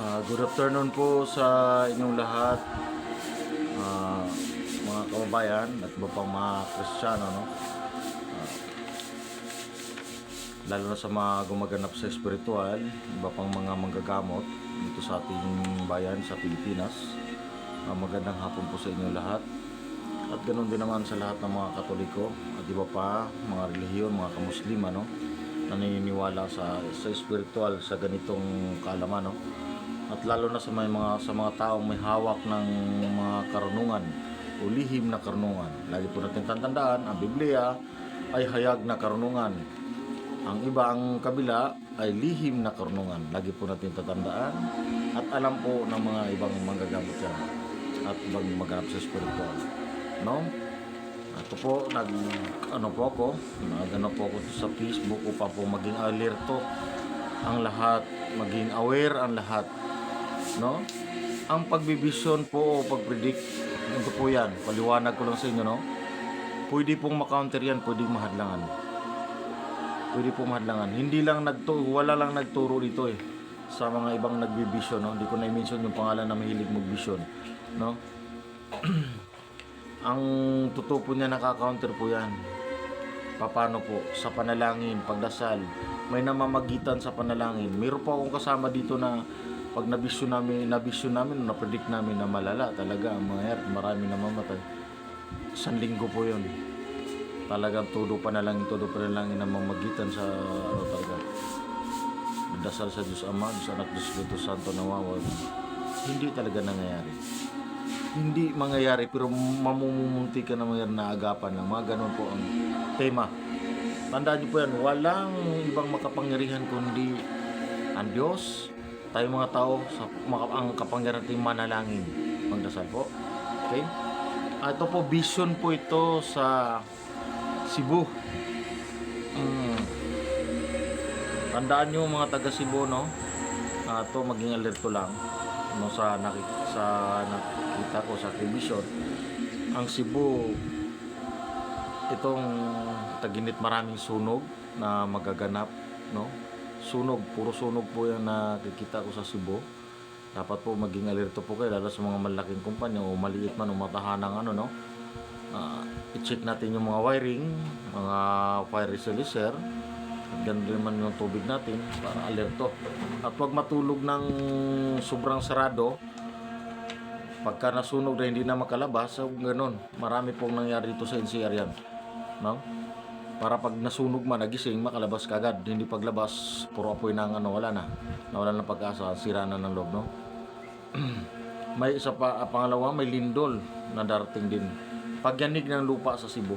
Good afternoon po sa inyong lahat, ah, mga kababayan at iba pang mga Kristiyano, no? Lalo na sa mga gumaganap sa espiritual, iba pang mga manggagamot dito sa ating bayan sa Pilipinas. Magandang hapon po sa inyong lahat. At ganoon din naman sa lahat ng mga Katoliko at iba pa mga relihiyon, mga kamuslima, no? Naniniwala sa espiritual, sa ganitong kaalaman, no? At lalo na sa mga taong may hawak ng mga karunungan o lihim na karunungan. Lagi po natin tandaan, ang Biblia ay hayag na karunungan. Ang ibang kabila ay lihim na karunungan. Lagi po natin tatandaan at alam po ng mga ibang manggagamot yan at ibang maghanap sa spiritual. No? Ako po, nag-ano po ako sa Facebook upang po maging alerto ang lahat, maging aware ang lahat, no? Ang pagbibisyon po o pagpredict, ito po yan, paliwanag ko lang sa inyo, no? Pwede pong makounter yan, pwede mahadlangan. Pwede pong mahadlangan. Wala lang nagturo dito eh. Sa mga ibang nagbibisyon, no? Hindi ko na-mention yung pangalan na mahilig magbisyon, no? Ang totoo po niya nakakounter po yan. Paano po? Sa panalangin, pagdasal. May namamagitan sa panalangin. Meron po akong kasama dito na pag nabisyon namin, na-predict namin na malala talaga ang mangyayari, marami na mamatay. Isang linggo po yun. Talagang todo panalangin na mamagitan sa talaga. Dasal sa Diyos Ama, Diyos Anak, Diyos Espiritu Santo nawawag. Hindi talaga nangyayari. Hindi mangyayari pero mamumumunti ka na mangyayari na agapan lang. Mga ganun po ang tema. Tandaan niyo po yan, walang ibang makapangyarihan kundi ang Diyos. Tayo mga tao, ang kapangyarihan natin manalangin. Magdasal po. Okay? Ito po, vision po ito sa Cebu. Tandaan niyo mga taga Cebu, no? Ito, maging alerto lang. No, sa nakita ko sa television, ang Cebu, itong taginit maraming sunog na magaganap, no? Puro sunog po yung nakikita ko sa Cebu. Dapat po maging alerto po kayo, lalo sa mga malaking kumpanya o maliit man o matahanang no? I-check natin yung mga wiring, mga fire extinguisher, ganun din man yung tubig natin para alerto. At huwag matulog ng sobrang sarado. Pagka nasunog na hindi na makalabas, so ganun. Marami pong nangyari dito sa NCR yan, no? Para pag nasunog man, nagising, makalabas kagad. Hindi paglabas, puro apoy na wala na. Nawala ng pag-asa, sira na ng loob, no? May isa pa, pangalawa, may lindol na darating din. Pagyanig ng lupa sa Cebu.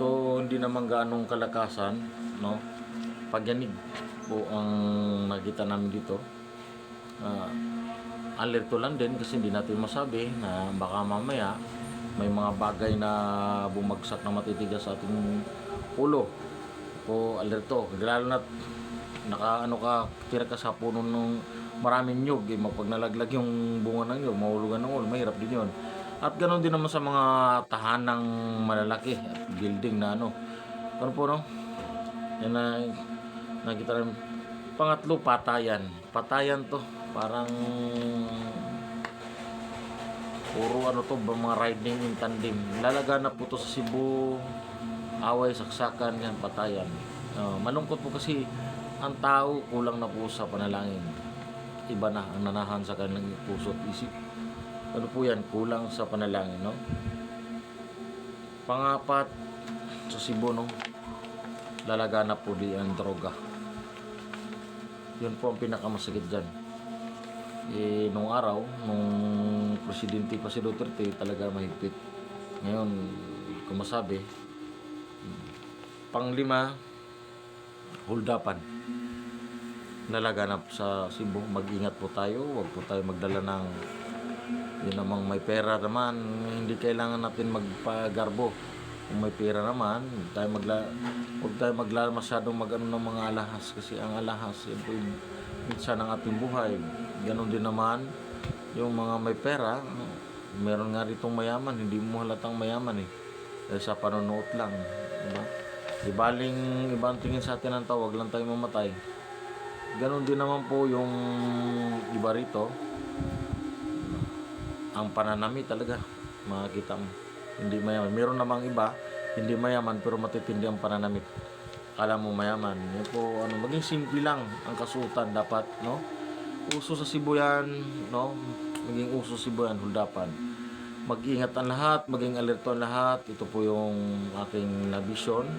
To hindi naman ganong kalakasan, no? Pagyanig po ang nakita namin dito. Alerto lang din kasi hindi natin masabi na baka mamaya may mga bagay na bumagsak na matitigas sa ating ulo. Po alerto. Lalo na tira ka sa puno ng maraming nyug. Pag nalaglag yung bunga ng nyug, mahulugan ng ulo, mahirap din yun. At ganoon din naman sa mga tahanang malalaki at building na Ano po, no? Yan na nakita rin. Pangatlo, patayan. Patayan to. Parang puro mga riding in tandem. Lalaganap po to sa Cebu. Away, saksakan, yan, patayan. Malungkot po kasi ang tao kulang na po sa panalangin. Iba na ang nanahan sa kanilang puso at isip. Ano po yan? Kulang sa panalangin, no? Pangapat, sa Cebu, no? Lalaganap po di ang droga. Yun po ang pinakamasakit dyan. Nung araw, nung presidente pa si Duterte, talaga mahigpit. Ngayon, kung masabi, panglima, holdapan. Lalaganap sa Cebu. Mag-ingat po tayo. Huwag po tayo magdala ng yun namang may pera naman. Hindi kailangan natin magpagarbo. Kung may pera naman, huwag tayo masyadong ng mga alahas. Kasi ang alahas, yun po yung minsan ng ating buhay. Ganon din naman, yung mga may pera, meron nga ritong mayaman, hindi mo halatang mayaman eh. Dahil sa panonood lang. Diba? Ibang tingin sa atin ng tawag lang tayo mamatay. Ganon din naman po yung iba rito. Ang pananami talaga, makikita mo. Hindi mayaman. Meron namang iba, hindi mayaman pero matitindi ang pananamit. Kala mo mayaman. Yan po, maging simple lang ang kasuotan dapat, no? Uso sa Cebu yan, no? Maging uso sa Cebu yan, huldapan. Mag-ingat ang lahat, maging alerto ang lahat. Ito po yung aking nabisyon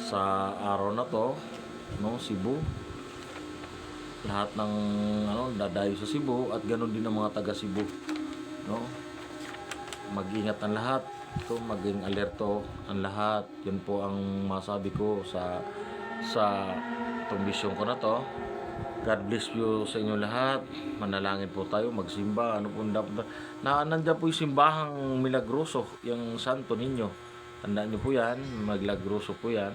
sa araw na to, no? Cebu. Lahat ng dadayo sa Cebu at ganoon din ang mga taga Cebu, no? Mag-ingat ang lahat. Ito, maging alerto ang lahat. Yun po ang masabi ko sa itong vision ko na to. God bless you sa inyo lahat. Manalangin po tayo, magsimba. Ano po dapat nandiyan po yung simbahang milagroso, yung santo ninyo. Tandaan nyo po yan, maglagroso po yan.